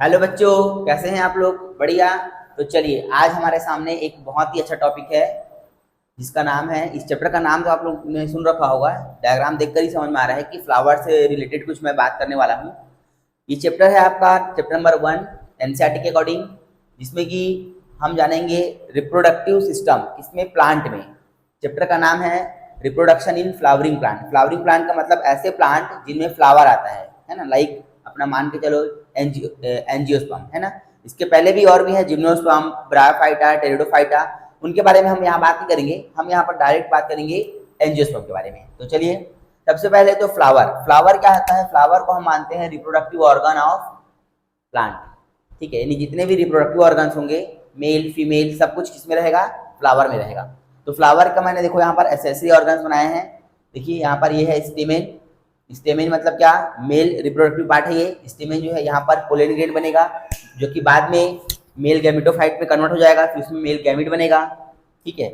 Hello बच्चों, कैसे हैं आप लोग? बढ़िया। तो चलिए, आज हमारे सामने एक बहुत ही अच्छा टॉपिक है जिसका नाम है, इस चैप्टर का नाम तो आप लोग ने सुन रखा होगा। डायग्राम देखकर ही समझ में आ रहा है कि फ्लावर से रिलेटेड कुछ मैं बात करने वाला हूँ। ये चैप्टर है आपका चैप्टर नंबर 1 एनसीईआरटी के अकॉर्डिंग, जिसमें कि हम जानेंगे रिप्रोडक्टिव सिस्टम इसमें प्लांट में। चैप्टर का नाम है reproduction in flowering plant. Flowering plant का मतलब ऐसे प्लांट जिनमें फ्लावर आता है ना, लाइक अपना मान के चलो एंजियोस्पर्म है ना। इसके पहले भी और भी है, जिम्नोस्पर्म, ब्रायोफाइटा, टेरिडोफाइटा। उनके बारे में हम यहाँ बात नहीं करेंगे, हम यहाँ पर डायरेक्ट बात करेंगे एंजियोस्पर्म के बारे में। तो चलिए, सबसे पहले तो फ्लावर। फ्लावर क्या होता है? फ्लावर को हम मानते हैं रिप्रोडक्टिव ऑर्गन ऑफ प्लांट। ठीक है, यानी जितने भी रिप्रोडक्टिव ऑर्गन्स होंगे, मेल फीमेल सब कुछ किसमें रहेगा? फ्लावर में रहेगा। तो फ्लावर का मैंने देखो यहाँ पर एसेसरी ऑर्गन्स बनाए हैं। देखिए यहाँ पर ये है स्टेमेन। स्टेमेन मतलब क्या? मेल रिप्रोडक्टिव पार्ट है ये। स्टेमेन जो है यहाँ पर पोलन ग्रेन बनेगा, जो कि बाद में मेल गैमेटोफाइट में कन्वर्ट हो जाएगा, फिर उसमें मेल गैमेट बनेगा। ठीक है,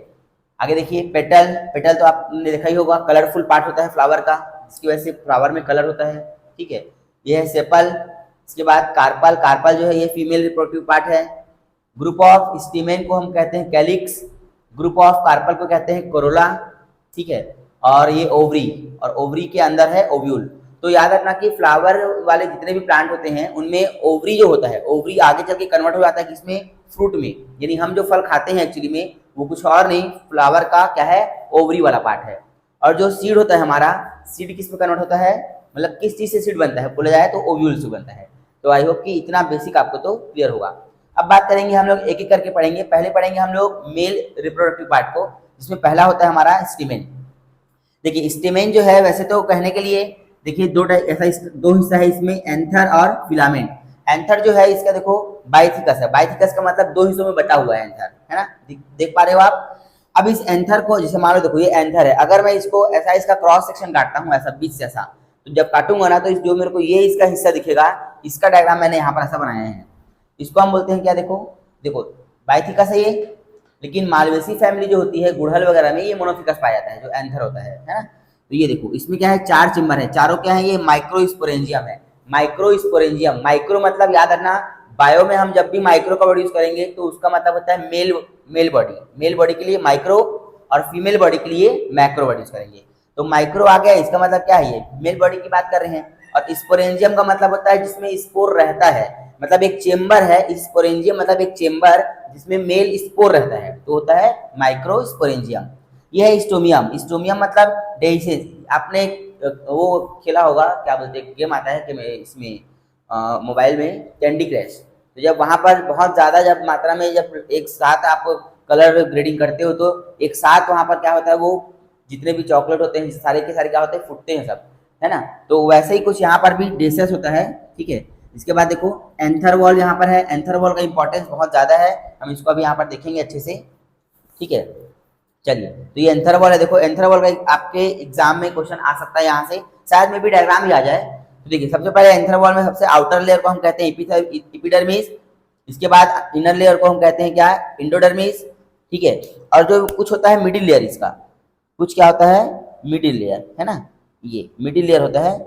आगे देखिए पेटल। पेटल तो आपने देखा ही होगा, कलरफुल पार्ट होता है फ्लावर का, जिसकी वजह से फ्लावर में कलर होता है। ठीक है, ये है सेपल। इसके बाद कार्पल। कार्पल जो है ये फीमेल रिप्रोडक्टिव पार्ट है। ग्रुप ऑफ स्टीमेन को हम कहते हैं कैलिक्स। ग्रुप ऑफ कार्पल को कहते हैं कोरोला। ठीक है, और ये ओवरी, और ओवरी के अंदर है ओव्यूल। तो याद रखना कि फ्लावर वाले जितने भी प्लांट होते हैं उनमें ओवरी जो होता है, ओवरी आगे चल के कन्वर्ट हो जाता है किसमें? फ्रूट में। यानी हम जो फल खाते हैं एक्चुअली में वो कुछ और नहीं, फ्लावर का क्या है? ओवरी वाला पार्ट है। और जो सीड होता है हमारा, सीड किस में कन्वर्ट होता है? मतलब किस चीज से सीड बनता है बोला जाए तो ओव्यूल से बनता है। तो आई होप कि इतना बेसिक आपको तो क्लियर होगा। अब बात करेंगे हम लोग, एक एक करके पढ़ेंगे। पहले पढ़ेंगे हम लोग मेल रिप्रोडक्टिव पार्ट को, जिसमें पहला होता है हमारा स्टीमेन। देखिए स्टेमेन जो है, वैसे तो कहने के लिए देखिए दो हिस्सा है इसमें, एंथर और फिलामेंट। एंथर जो है इसका देखो बाइथिकस है। बाइथिकस का मतलब दो हिस्सों में बटा हुआ है एंथर, है ना। देख पा रहे हो आप? अब इस एंथर को जैसे मान लो, देखो ये एंथर है, अगर मैं इसको ऐसा इसका क्रॉस सेक्शन काटता हूँ ऐसा बीच से ऐसा, तो जब काटूंगा ना तो जो मेरे को ये इसका हिस्सा दिखेगा, इसका डायग्राम मैंने यहाँ पर ऐसा बनाया है। इसको हम बोलते हैं क्या? देखो देखो बाइथिकस है ये, लेकिन मालवेसी फैमिली जो होती है गुड़हल वगैरह में, ये मोनोफिकस पाया जाता है जो एंथर होता है ना। तो ये देखो इसमें क्या है? 4 चेम्बर है। चारों क्या है? ये माइक्रोस्पोरेंजियम है। माइक्रोस्पोरेंजियम, माइक्रो मतलब याद रखना, बायो में हम जब भी माइक्रो का वर्ड यूज करेंगे तो उसका मतलब होता है मेल बॉडी। मेल बॉडी के लिए माइक्रो और फीमेल बॉडी के लिए मैक्रो वर्ड यूज करेंगे। तो माइक्रो आ गया, इसका मतलब क्या है? ये मेल बॉडी की बात कर रहे हैं। और स्पोरेंजियम का मतलब होता है जिसमें स्पोर रहता है, मतलब एक चेम्बर है। स्पोरेंजियम मतलब एक चेम्बर जिसमें मेल स्पोर रहता है, तो होता है माइक्रोस्पोरेंजियम। यह है स्टोमियम। स्टोमियम मतलब डेइसेस। आपने वो खेला होगा, क्या बोलते हैं, गेम आता है कि इसमें मोबाइल में, कैंडी क्रश। तो जब वहां पर बहुत ज्यादा जब मात्रा में जब एक साथ आप कलर ग्रेडिंग करते हो, तो एक साथ वहां पर क्या होता है, वो जितने भी चॉकलेट होते हैं सारे के सारे क्या होते हैं? फूटते हैं सब, है ना। तो वैसे ही कुछ यहाँ पर भी डेसेस होता है। ठीक है, इसके बाद देखो एंथर वॉल यहाँ पर है। एंथर वॉल का इंपॉर्टेंस बहुत ज्यादा है, हम इसको अभी यहाँ पर देखेंगे अच्छे से। ठीक है, चलिए, तो ये एंथर वॉल है। देखो एंथर वॉल का आपके एग्जाम में क्वेश्चन आ सकता है, यहाँ से शायद में भी डायग्राम ही आ जाए। तो देखिए सबसे पहले एंथर वॉल में सबसे आउटर लेयर को हम कहते हैं एपिडर्मिस। इसके बाद इनर लेयर को हम कहते हैं क्या? एंडोडर्मिस। ठीक है, और जो कुछ होता है मिडिल लेयर, इसका कुछ क्या होता है? मिडिल लेयर, है ना, ये मिडिल लेयर होता है।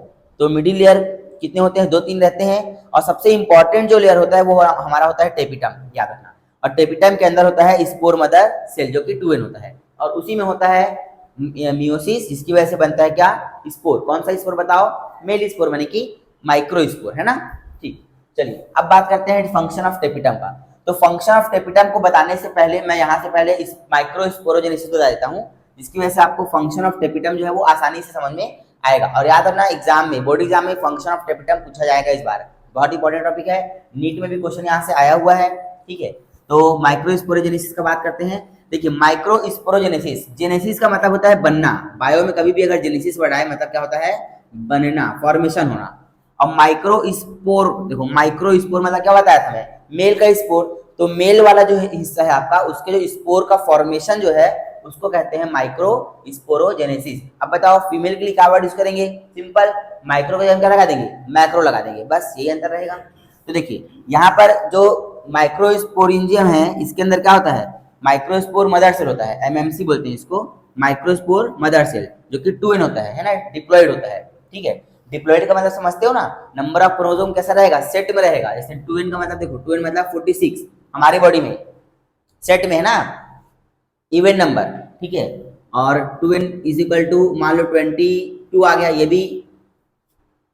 तो मिडिल लेयर कितने होते हैं? 2-3 रहते हैं। और सबसे इंपॉर्टेंट जो लेयर होता है वो हमारा होता है टेपिटम, याद रखना। और टेपिटम के अंदर होता है स्पोर मदर सेल, जो कि 2n होता है। और उसी में होता है मियोसिस, जिसकी वजह से बनता है क्या? स्पोर। कौन सा स्पोर बताओ? मेल स्पोर, माने कि माइक्रो स्पोर, है ना। ठीक, चलिए अब बात करते हैं फंक्शन ऑफ टेपिटम का। तो फंक्शन ऑफ टेपिटम को बताने से पहले मैं यहाँ से पहले इस माइक्रो स्पोरोजेनेसिस बता देता हूँ, जिसकी वजह से आपको फंक्शन ऑफ टेपिटम जो है वो आसानी से समझ में आएगा। और याद रखना एग्जाम में, बोर्ड एग्जाम में फंक्शन ऑफ टेपिटम पूछा जाएगा इस बार। बहुत इंपॉर्टेंट टॉपिक है, नीट में भी क्वेश्चन यहाँ से आया हुआ है। ठीक है, तो माइक्रो स्पोरोजेनेसिस का बात करते हैं। देखिए माइक्रो स्पोरोजेनेसिस, जेनेसिस का मतलब होता है बनना। बायो में कभी भी अगर जेनेसिस वर्ड आए मतलब क्या होता है? बनना, फॉर्मेशन होना। और माइक्रो स्पोर, देखो माइक्रो स्पोर मतलब क्या बताया था मैं? मेल का स्पोर। तो मेल वाला जो हिस्सा है आपका, उसके जो स्पोर का फॉर्मेशन जो है उसको कहते हैं माइक्रो स्पोरोजेनेसिस। अब बताओ फीमेल के लिए क्या वर्ड यूज करेंगे? सिंपल, माइक्रो का जगह क्या लगा देंगे? मैक्रो लगा देंगे, बस यही अंतर रहेगा। तो देखिए यहाँ पर जो माइक्रोस्पोरेंजियम है, इसके अंदर क्या होता है? माइक्रोस्पोर मदर सेल होता है, एमएमसी बोलते हैं इसको, माइक्रोस्पोर मदर सेल, जो कि 2n होता है ना, डिप्लॉयड होता है। ठीक है, डिप्लॉयड का मतलब समझते हो ना, नंबर ऑफ क्रोमोसोम कैसा रहेगा, सेट में रहेगा। जैसे 2n का मतलब देखो, 2n मतलब 46 हमारे बॉडी में सेट में है ना, इवन नंबर, ठीक है। और 2n इज इक्वल टू मान लो 22 आ गया, ये भी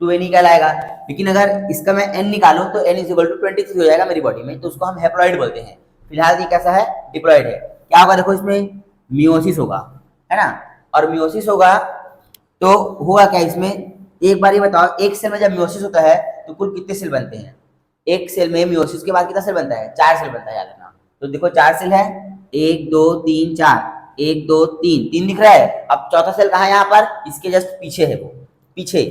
2n ही कहलाएगा। लेकिन अगर इसका मैं n निकालूं तो n इज इक्वल टू 23 हो जाएगा मेरी बॉडी में, तो उसको हम हैप्लॉइड बोलते हैं। फिलहाल ये कैसा है, डिप्लॉयड है। क्या होगा देखो, इसमें मियोसिस होगा, है ना। और मियोसिस होगा तो होगा क्या इसमें, एक बार ये बताओ, एक सेल में जब मियोसिस होता है तो कुल कितने सेल बनते हैं? एक सेल में मियोसिस के बाद कितना सेल बनता है? 4 सेल बनता है, याद रखना। तो देखो 4 सेल है, 1 2 3 4, 1 2 3, 3 दिख रहा है। अब चौथा सेल कहाँ है? यहाँ पर इसके जस्ट पीछे है, वो पीछे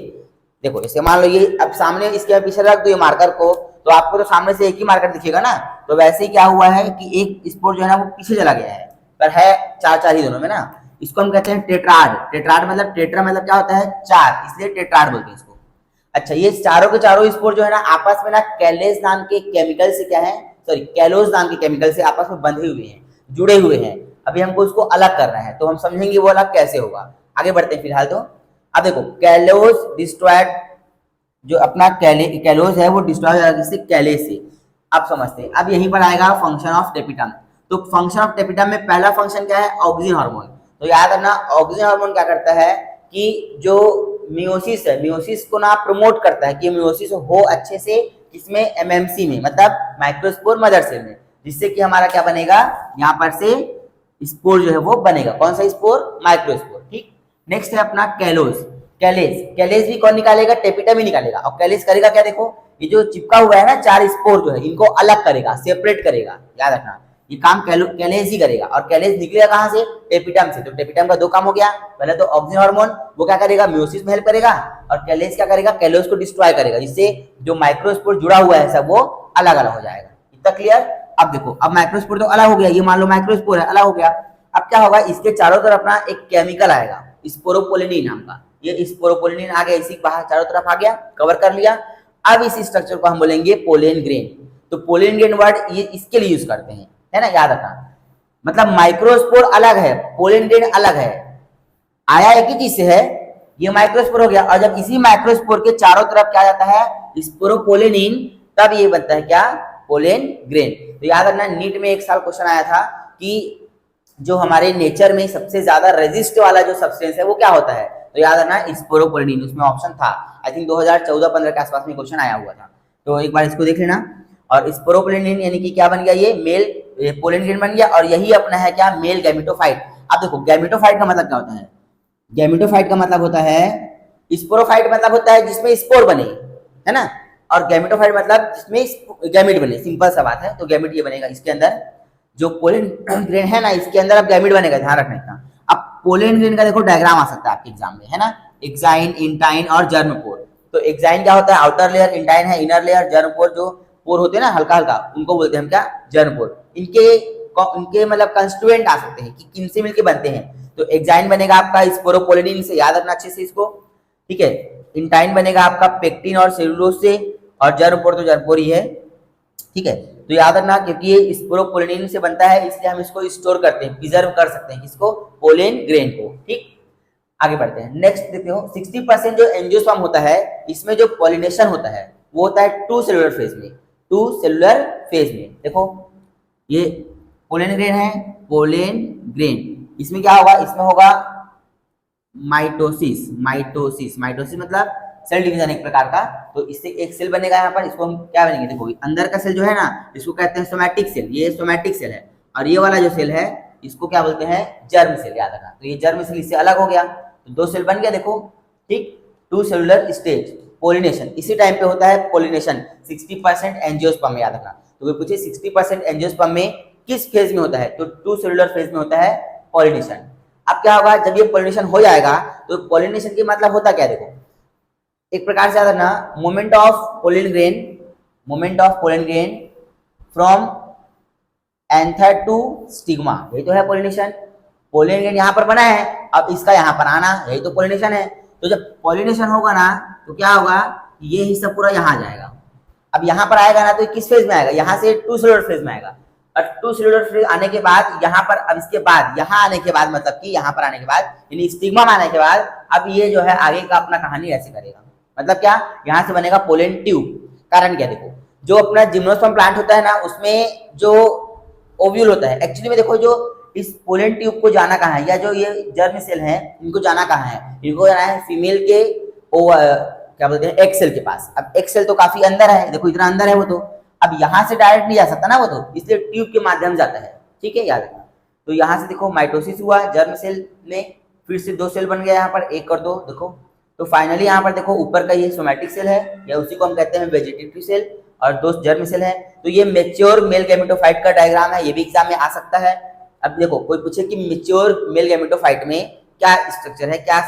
देखो। इसे मान लो ये अब सामने इसके पीछे रख दो ये मार्कर को, तो आपको तो सामने से एक ही मार्कर दिखेगा ना। तो वैसे ही क्या हुआ है कि एक स्पोर जो है ना वो पीछे चला गया है, पर है 4 ही दोनों में ना। इसको हम कहते हैं टेट्राड। टेट्राड मतलब, टेट्रा मतलब क्या होता है? 4, इसलिए टेट्राड बोलते हैं इसको। अच्छा, ये चारों के चारों स्पोर जो है ना आपस में ना कैलेज नाम के केमिकल से क्या है, सॉरी कैलोज नाम के केमिकल से आपस में बंधे हुए हैं, जुड़े हुए हैं। अभी हमको उसको अलग करना है, तो हम समझेंगे वो अलग कैसे होगा। आगे बढ़ते हैं फिलहाल तो। अब देखो कैलोज डिस्ट्रॉयड, जो अपना कैलोज है वो डिस्ट्रॉय हो जाएगा किससे? कैलेज से। अब समझते हैं, अब यहीं पर आएगा फंक्शन ऑफ टेपिटम। तो फंक्शन ऑफ टेपिटम में पहला फंक्शन क्या है? Auxin hormone. तो याद रखना, ऑक्सिन हार्मोन क्या करता है कि जो मियोसिस है, मियोसिस को ना प्रमोट करता है कि मियोसिस हो अच्छे से, किसमें? एमएमसी में, मतलब माइक्रोस्पोर मदर सेल में, जिससे कि हमारा क्या बनेगा, यहाँ पर से स्पोर जो है वो बनेगा। कौन सा स्पोर? माइक्रोस्पोर, ठीक। नेक्स्ट है अपना कैलोज। कैलेज, कैलेज भी कौन निकालेगा? टेपिटम ही निकालेगा। और कैलेज करेगा क्या? देखो ये जो चिपका हुआ है ना 4 स्पोर जो है, इनको अलग करेगा, सेपरेट करेगा। याद रखना ये काम कैलेज ही करेगा। और कैलेज निकलेगा कहां से? टेपिटम से। तो टेपिटम का 2 काम हो गया। पहले तो ऑक्सिन हार्मोन वो क्या करेगा? मियोसिस में हेल्प करेगा। और कैलेज क्या करेगा? कैलोज को डिस्ट्रॉय करेगा, जिससे जो माइक्रोस्पोर जुड़ा हुआ है सब वो अलग अलग हो जाएगा। इतना क्लियर? अब देखो, अब माइक्रोस्पोर तो अलग हो गया, ये मान लो माइक्रोस्पोर है, अलग हो गया। अब क्या होगा, इसके चारों तरफ अपना एक केमिकल आएगा स्पोरोपोलिनिन नाम का। ये स्पोरोपोलिनिन आ गया, इसी बाहर चारों तरफ आ गया, कवर कर लिया। अब इस स्ट्रक्चर को हम बोलेंगे पोलेन ग्रेन। तो पोलेन ग्रेन वर्ड ये इसके लिए यूज करते हैं, है ना, याद रखना। मतलब माइक्रोस्पोर अलग है, पोलेन ग्रेन अलग है, आया एक ही चीज से है, ये माइक्रोस्पोर हो गया। और जब इसी माइक्रोस्पोर के चारों तरफ क्या जाता है? स्पोरोपोलिनिन, तब ये बनता है क्या? Pollen grain. तो याद रखना, नीट में एक साल क्वेश्चन आया था कि जो हमारे नेचर में सबसे ज्यादा रेजिस्ट वाला जो सब्सटेंस है वो क्या होता है? तो याद रखना स्पोरोपोलिनिन, उसमें ऑप्शन था। आई थिंक 2014-15 के आसपास में क्वेश्चन आया हुआ था, तो एक बार इसको देख लेना। और स्पोरोपोलिनिन यानी कि क्या बन गया? ये मेल पोलेन ग्रेन बन गया। और यही अपना है क्या? Male gametophyte. अब देखो गैमेटोफाइट का मतलब क्या होता है? गैमेटोफाइट का मतलब होता है, स्पोरोफाइट मतलब होता है जिसमें स्पोर बने, है ना। और गैमेटोफाइट मतलब जिसमें गैमेट बने, सिंपल सा बात है। तो गैमेट ये बनेगा इसके अंदर, जो पोलेन ग्रेन है ना इसके अंदर अब गैमेट बनेगा, ध्यान रखना इतना। अब पोलेन ग्रेन का देखो डायग्राम आ सकता है आपके एग्जाम में, है ना। एक्साइन, इंटाइन और जर्मपोर। तो एक्साइन क्या होता है? आउटर लेयर, इंटाइन है इनर लेयर, जर्मपोर जो पोर होते हैं ना हल्का हल्का, उनको बोलते हैं हम क्या? जर्मपोर। इनके मतलब कंस्टिट्यूएंट आ सकते हैं कि किनसे मिलके बनते हैं। तो एक्साइन बनेगा आपका स्पोरोपोलिनिन से, याद रखना अच्छे से इसको, ठीक है। इंटाइन बनेगा आपका पेक्टिन और सेलुलोज से, और जर्मपोर तो जर्मपोर ही है, ठीक है। तो याद रखना, क्योंकि ये स्पोरोपोलिनिन से बनता है इसलिए हम इसको स्टोर करते हैं, प्रिजर्व कर सकते हैं किसको? पोलेन ग्रेन को, ठीक। आगे बढ़ते हैं, नेक्स्ट देखते हो 60% जो एंजियोस्पर्म होता है इसमें जो पॉलिनेशन होता है वो होता है 2 सेलुलर फेज में। 2 सेलुलर फेज में देखो ये पोलेन ग्रेन है, पोलेन ग्रेन, इसमें क्या होगा? इसमें होगा माइटोसिस। माइटोसिस, माइटोसिस मतलब सेल डिवीजन एक प्रकार का। तो इससे एक सेल बनेगा यहाँ पर, इसको हम क्या बनेंगे? देखो अंदर का सेल जो है ना इसको कहते हैं सोमैटिक सेल, ये सोमैटिक सेल है। और ये वाला जो सेल है इसको क्या बोलते हैं? जर्म सेल, याद रखना। तो ये जर्म सेल इससे अलग हो गया, तो 2 सेल बन गया देखो, ठीक। 2 सेलुलर स्टेज, पोलिनेशन, इसी टाइम पे होता है पोलिनेशन। 60% एंजियोस्पर्म में, याद रखना। तो वे पूछे 60% एंजियोस्पर्म में किस फेज में होता है? तो 2 सेलुलर फेज में होता है पॉलिनेशन। अब क्या होगा जब ये पॉलिनेशन हो जाएगा? तो पॉलिनेशन की मतलब होता क्या? देखो एक प्रकार से याद रखना, moment of pollen grain, moment of pollen grain from anther to stigma, यही तो है पॉलिनेशन। पोलेन ग्रेन यहाँ पर बना है, अब इसका यहाँ पर आना, यही तो पॉलिनेशन है। तो जब पॉलिनेशन होगा ना तो क्या होगा? ये हिस्सा पूरा यहाँ आ जाएगा। अब यहाँ पर आएगा ना तो किस फेज में आएगा? यहाँ से 2 सेलुलर फेज में आएगा। और 2 सेलुलर फेज आने के बाद यहाँ पर, अब इसके बाद यहाँ आने के बाद, मतलब कि यहाँ पर आने के बाद यानी स्टिग्मा में आने के बाद, अब ये जो है आगे का अपना कहानी ऐसे करेगा। मतलब क्या, यहाँ से बनेगा पोलन ट्यूब। कारण क्या, देखो जो अपना जिम्नोस्पर्म प्लांट होता है ना, उसमें जो ओव्यूल होता है, एक्चुअली में देखो जो इस पोलन ट्यूब को जाना कहाँ है, या जो ये जर्म सेल है इनको जाना कहाँ है, इनको जाना है फीमेल के क्या बोलते हैं, एग सेल के पास। अब एग सेल तो काफी अंदर है, देखो इतना अंदर है वो, तो अब यहाँ से डायरेक्ट नहीं जा सकता ना वो, तो इसलिए ट्यूब के माध्यम जाता है। ठीक है, याद रखना। तो यहाँ से देखो माइटोसिस हुआ जर्म सेल में, फिर से 2 सेल बन गया यहाँ पर, 1 और 2, देखो। तो फाइनली यहाँ पर देखो ऊपर का ये सोमैटिक सेल है, या उसी को हम कहते हैं वेजिटेटिव सेल, और 2 जर्म सेल है। तो ये मेच्योर मेल गैमेटोफाइट का डायग्राम है, ये भी एग्जाम में आ सकता है। अब देखो कोई पूछे कि मेच्योर मेल गैमेटोफाइट में क्या स्ट्रक्चर है, क्या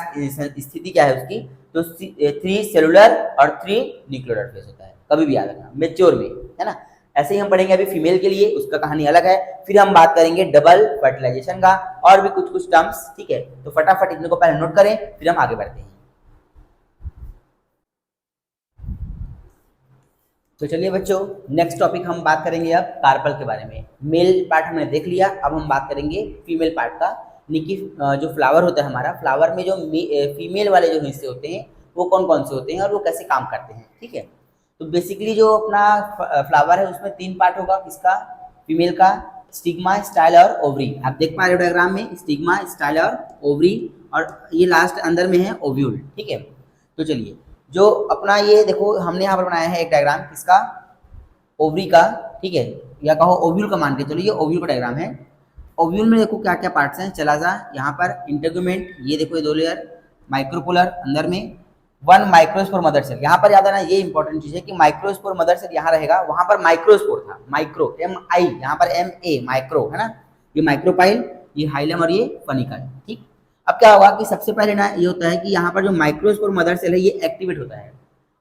स्थिति क्या है उसकी, तो 3 सेलुलर और 3 न्यूक्लियोलर फेज होता है, कभी भी याद रखना, मेच्योर में, है ना। ऐसे ही हम पढ़ेंगे अभी फीमेल के लिए, उसका कहानी अलग है। फिर हम बात करेंगे डबल फर्टिलाइजेशन का, और भी कुछ कुछ टर्म्स। ठीक है, तो फटाफट इतने को पहले नोट करें, फिर हम आगे बढ़ते हैं। तो चलिए बच्चों, नेक्स्ट टॉपिक हम बात करेंगे अब कार्पल के बारे में। मेल पार्ट हमने देख लिया, अब हम बात करेंगे फीमेल पार्ट का। निकी जो फ्लावर होता है हमारा, फ्लावर में जो फीमेल वाले जो हिस्से होते हैं वो कौन कौन से होते हैं और वो कैसे काम करते हैं। ठीक है, तो बेसिकली जो अपना फ्लावर है उसमें 3 पार्ट होगा, किसका, फीमेल का, स्टिग्मा, स्टाइल और ओवरी। आप देख पा रहे हो डायग्राम में, स्टिग्मा, स्टाइल और ओवरी, और ये लास्ट अंदर में है ओव्यूल। ठीक है, तो चलिए जो अपना ये देखो हमने यहाँ पर बनाया है एक डायग्राम, किसका, ओवरी का। ठीक है, या कहो ओव्यूल का मान के चलो, ये ओव्यूल का डायग्राम है। ओव्यूल में देखो क्या क्या पार्ट्स हैं, चला जा यहाँ पर इंटेगुमेंट, ये देखो ये 2 लेयर, माइक्रोपोलर अंदर में, 1 माइक्रोस्पोर मदर सेल। यहाँ पर याद आना, ये इंपॉर्टेंट चीज है कि माइक्रोस्पोर मदर सेल यहाँ रहेगा, वहां पर माइक्रोस्पोर था, माइक्रो MI, यहाँ पर MA माइक्रो, है ना। ये माइक्रोपाइल, ये हाइलम और ये फनिकल। ठीक, अब क्या होगा कि सबसे पहले ना ये होता है कि यहाँ पर जो माइक्रोस्पोर मदर सेल है ये एक्टिवेट होता है,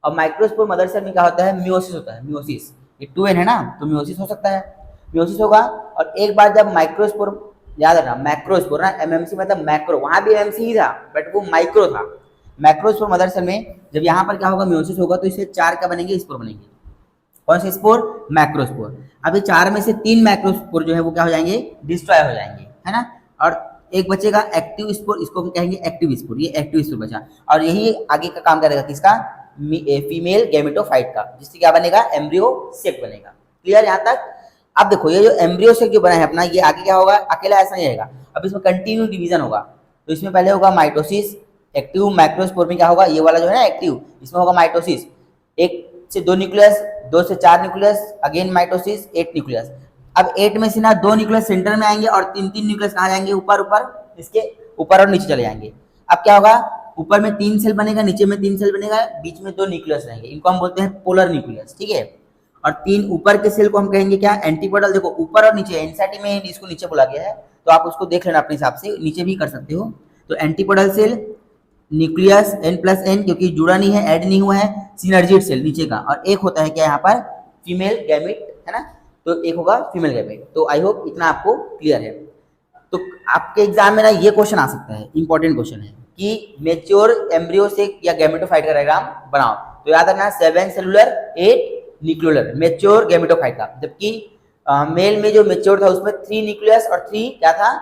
और माइक्रोस्पोर मदर सेल में क्या होता है, म्यूसिस होता है, म्यूसिस, ये 2N है ना, तो म्यूसिस हो सकता है, म्यूसिस होगा। और एक बार जब माइक्रोस्पोर, याद रखना मैक्रोस्पोर ना, MMC मतलब मैक्रो, वहां भी MMC ही था बट वो माइक्रो था। मैक्रोस्पोर मदर सेल में जब यहाँ पर क्या होगा, म्यूसिस होगा, तो इससे 4 क्या बनेंगे, स्पोर बनेंगे। कौन से स्पोर, मैक्रोस्पोर। अब ये 4 में से 3 मैक्रोस्पोर जो है वो क्या हो जाएंगे, डिस्ट्रॉय हो जाएंगे, है ना। और एक बचेगा एक्टिव स्पोर, इसको हम कहेंगे एक्टिव स्पोर, ये एक्टिव स्पोर बचा, और यही आगे का काम करेगा किसका, फीमेल गैमेटोफाइट का, जिससे क्या बनेगा, एम्ब्रियो सेक बनेगा। क्लियर यहाँ तक। अब देखो ये जो एम्ब्रियो सेक जो बना है अपना, ये आगे क्या होगा, अकेला ऐसा नहीं रहेगा, अब इसमें कंटिन्यू डिवीजन होगा। तो इसमें पहले होगा माइटोसिस, एक्टिव माइक्रोस्पोर में क्या होगा, ये वाला जो है ना एक्टिव, इसमें होगा माइटोसिस, 1 से 2 न्यूक्लियस, 2 से 4 न्यूक्लियस, अगेन माइटोसिस, 8 न्यूक्लियस। अब 8 में से ना 2 न्यूक्लियस सेंटर में आएंगे, और 3 न्यूक्लियस कहाँ जाएंगे, ऊपर ऊपर, इसके ऊपर और नीचे चले जाएंगे। अब क्या होगा, ऊपर में 3 सेल बनेगा, नीचे में 3 सेल बनेगा, बीच में 2 न्यूक्लियस रहेंगे, इनको हम बोलते हैं पोलर न्यूक्लियस। ठीक है, और 3 ऊपर के सेल को हम कहेंगे क्या, एंटीपोडल। देखो ऊपर और नीचे, एनसीईआरटी में इसको नीचे बोला गया है, तो आप उसको देख लेना अपने हिसाब से, नीचे भी कर सकते हो। तो एंटीपोडल सेल, न्यूक्लियस N+N क्योंकि जुड़ा नहीं है, ऐड नहीं हुआ है, सिनर्जिड सेल नीचे का, और एक होता है क्या यहाँ पर, फीमेल गैमेट, है ना, तो एक होगा फीमेल गैमेट। तो आई होप इतना आपको क्लियर है। तो आपके एग्जाम में ना ये क्वेश्चन आ सकता है, इंपॉर्टेंट क्वेश्चन है कि मेच्योर एम्ब्रियो से या गैमेटोफाइट का डायग्राम बनाओ। तो याद रखना 7 सेलुलर 8 न्यूक्लियोलर, मेच्योर गैमेटोफाइट का। जबकि मेल में जो मेच्योर था उसमें 3 न्यूक्लियस और 3 क्या था,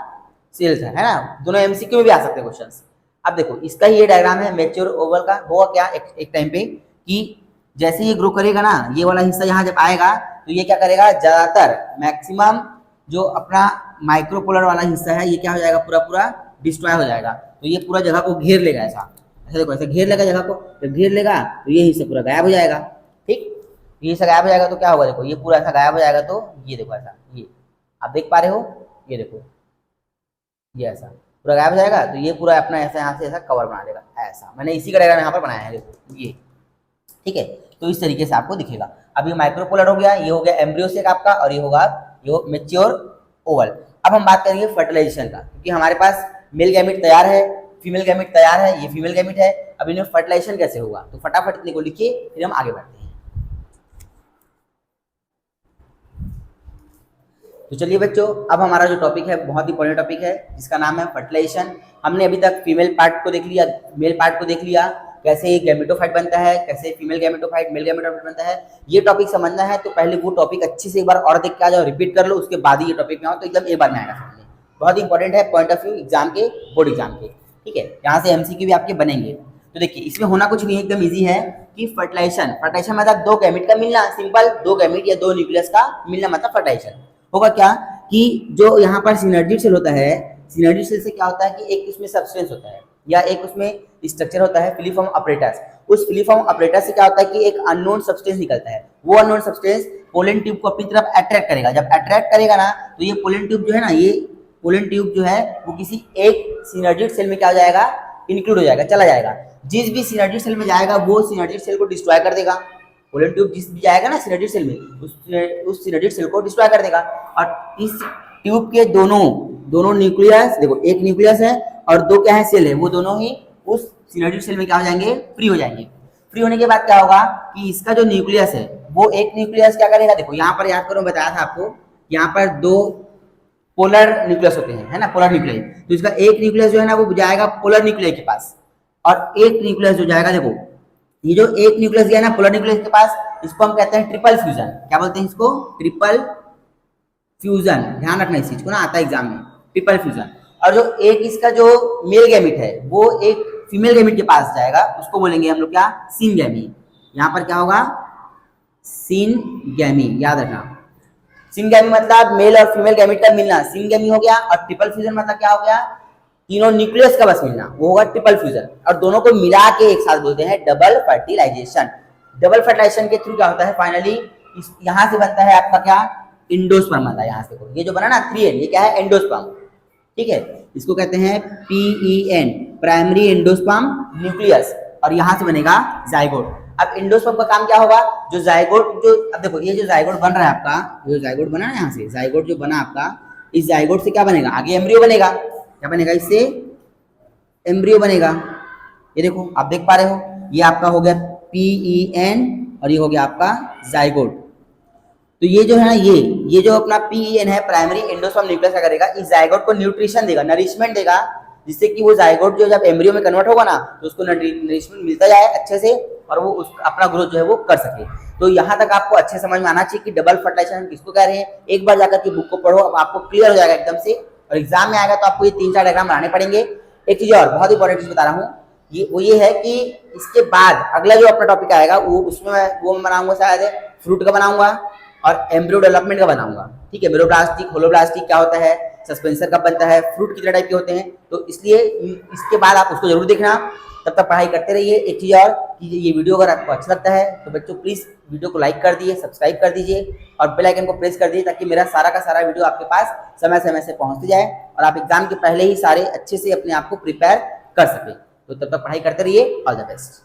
सेल्स है ना। दोनों MCQ में भी आ सकते हैं क्वेश्चन। अब देखो इसका ही ये डायग्राम है मेच्योर ओवल का। होगा क्या एक टाइम पे कि जैसे ये ग्रो करेगा ना, ये वाला हिस्सा यहाँ जब आएगा तो ये क्या करेगा, ज्यादातर मैक्सिमम जो अपना माइक्रोपोलर वाला हिस्सा है ये क्या हो जाएगा, पूरा पूरा डिस्ट्रॉय हो जाएगा। तो ये पूरा जगह को घेर लेगा, ऐसा ऐसा देखो, ऐसे घेर लेगा जगह को। जब घेर लेगा तो ये हिस्सा पूरा गायब हो जाएगा। ठीक, ये हिस्सा गायब हो जाएगा तो क्या होगा, देखो ये पूरा ऐसा गायब हो जाएगा। तो ये देखो ऐसा, ये आप देख पा रहे हो, ये देखो ये ऐसा पूरा गायब हो जाएगा। तो ये पूरा अपना ऐसा यहाँ से ऐसा कवर बना देगा, ऐसा मैंने इसी का डायग्राम यहाँ पर बनाया है, देखो ये। ठीक है, तो इस तरीके से आपको दिखेगा। अब ये माइक्रोपोलर हो गया, ये हो गया एम्ब्रियो सेक आपका, और ये होगा ये मेच्योर ओवल। अब हम बात करेंगे फर्टिलाइजेशन का, क्योंकि हमारे पास मेल गैमेट तैयार है, फीमेल गैमेट तैयार है, ये फीमेल गैमेट है। अब इन्हें फर्टिलाइजेशन कैसे होगा, तो फटाफट इतने को लिखिए, फिर हम आगे बढ़ते हैं। तो चलिए बच्चों, अब हमारा जो टॉपिक है बहुत इंपॉर्टेंट टॉपिक है, जिसका नाम है फर्टिलाइजेशन। हमने अभी तक फीमेल पार्ट को देख लिया, मेल पार्ट को देख लिया, कैसे गैमेटोफाइट बनता है, कैसे फीमेल गैमेटोफाइट मेल गैमेटोफाइट बनता है। ये टॉपिक समझना है तो पहले वो टॉपिक अच्छे से एक बार और देख के आ जाओ, रिपीट कर लो, उसके बाद ही ये टॉपिक में आओ, तो एकदम एक बार में आएगा समझ में। बहुत इंपॉर्टेंट है पॉइंट ऑफ व्यू एग्जाम के, बोर्ड एग्जाम के। ठीक है, यहाँ से MCQ भी आपके बनेंगे। तो देखिए इसमें होना कुछ नहीं है, एकदम इजी है कि फर्टिलाइजेशन मतलब दो गैमेट का मिलना, सिंपल दो गैमेट या दो न्यूक्लियस का मिलना मतलब फर्टिलाइजेशन। होगा क्या कि जो यहाँ पर सिनर्जी सेल होता है, सिनर्जी सेल से क्या होता है कि एक उसमें सब्सटेंस होता है या एक उसमें स्ट्रक्चर होता है फिलीफॉर्म अपरेटस। उस फिलीफॉर्म अपरेटस से क्या होता है कि एक अननोन सब्सटेंस निकलता है, वो अननोन सब्सटेंस पोलन ट्यूब को अपनी तरफ अट्रैक्ट करेगा। जब अट्रैक्ट करेगा ना तो ये पोलन ट्यूब जो है ना, ये पोलन ट्यूब जो है वो किसी एक सिनर्जिड सेल में क्या हो जाएगा, इंक्लूड हो जाएगा, चला जाएगा। जिस भी सिनर्जिड सेल में जाएगा वो सिनर्जिड सेल को डिस्ट्रॉय कर देगा। पोलन ट्यूब जिस भी जाएगा ना सिनर्जिड सेल में, उस सिनर्जिड सेल को डिस्ट्रॉय कर देगा। और इस ट्यूब के दोनों न्यूक्लियस, देखो एक न्यूक्लियस है और दो क्या है सेल है, वो दोनों ही उस सिनर्जिड सेल में क्या हो जाएंगे, फ्री हो जाएंगे। फ्री होने के बाद क्या होगा कि इसका जो न्यूक्लियस है वो एक न्यूक्लियस क्या करेगा, देखो यहाँ पर याद करो, बताया था आपको, यहाँ पर दो पोलर न्यूक्लियस होते हैं, है ना, पोलर न्यूक्लियस। तो इसका एक न्यूक्लियस जो है ना वो जाएगा पोलर न्यूक्लियस के पास, और एक न्यूक्लियस जो जाएगा, देखो ये जो एक न्यूक्लियस गया ना पोलर न्यूक्लियस के पास, इसको हम कहते हैं ट्रिपल फ्यूजन। क्या बोलते हैं इसको, ट्रिपल फ्यूजन। ध्यान रखना इस चीज को ना, आता है एग्जाम में, ट्रिपल फ्यूजन। और जो एक इसका जो मेल गैमेट है वो एक फीमेल गैमेट के पास जाएगा, उसको बोलेंगे हम लोग क्या, सिनगैमी। यहाँ पर क्या होगा, सिनगैमी, याद रखना। सिनगैमी मतलब मेल और फीमेल गैमेट का मिलना, सिनगैमी हो गया। और ट्रिपल फ्यूजन मतलब क्या हो गया, तीनों न्यूक्लियस का बस मिलना, वो होगा ट्रिपल फ्यूजन। और दोनों को मिला के एक साथ बोलते हैं डबल फर्टिलाइजेशन। डबल फर्टिलाइजेशन के थ्रू क्या होता है, फाइनली यहाँ से बनता है आपका क्या, एंडोस्पर्म आता है। यहाँ से ये जो बना ना 3N, ये क्या है, एंडोस्पर्म। ठीक है, इसको कहते हैं PEN, प्राइमरी एंडोस्पर्म न्यूक्लियस। और यहाँ से बनेगा जाइगोट। अब एंडोस्पर्म का काम क्या होगा, जो जाइगोट जो, अब देखो ये जो जाइगोट बन रहा है आपका, जो जाइगोट बना है यहाँ से, जाइगोट जो बना आपका, इस जाइगोट से क्या बनेगा, आगे एम्ब्रियो बनेगा। क्या बनेगा, इससे एम्ब्रियो बनेगा। ये देखो आप देख पा रहे हो, ये आपका हो गया PEN और ये हो गया आपका जाइगोट। तो ये जो है ना, ये जो अपना PEN है, प्राइमरी एंडोस्पर्म न्यूक्लियस क्या करेगा, इस जाइगोट को न्यूट्रिशन देगा, नरिशमेंट देगा, जिससे कि वो जाइगोट जो जब एम्ब्रियो में कन्वर्ट होगा ना तो उसको नरिशमेंट मिलता जाए अच्छे से, और वो अपना ग्रोथ जो है वो कर सके। तो यहाँ तक आपको अच्छे समझ में आना चाहिए कि डबल फर्टिलाइजेशन किसको कह रहे हैं। एक बार जाकर के बुक को पढ़ो, अब आपको क्लियर हो जाएगा एकदम से। और एग्जाम में आएगा तो आपको ये 3-4 डायग्राम बनाने पड़ेंगे। एक चीज और बहुत इंपॉर्टेंट चीज बता रहा हूँ, ये है कि इसके बाद अगला जो अपना टॉपिक आएगा वो उसमें मैं बनाऊंगा शायद फ्रूट का बनाऊंगा और एम्ब्रियो डेवलपमेंट का बनाऊंगा। ठीक है, मेरोब्लास्टिक, होलोब्लास्टिक क्या होता है, सस्पेंसर कब बनता है, फ्रूट कितने टाइप के होते हैं। तो इसलिए इसके बाद आप उसको जरूर देखना, तब तक पढ़ाई करते रहिए। एक चीज और कि ये वीडियो अगर आपको अच्छा लगता है तो बच्चों प्लीज वीडियो को लाइक कर दिए, सब्सक्राइब कर दीजिए और बेल आइकन को प्रेस कर दीजिए, ताकि मेरा सारा का सारा वीडियो आपके पास समय समय से पहुंचती जाए और आप एग्जाम के पहले ही सारे अच्छे से अपने आप को प्रिपेयर कर सके। तो तब तक पढ़ाई करते रहिए। All the best.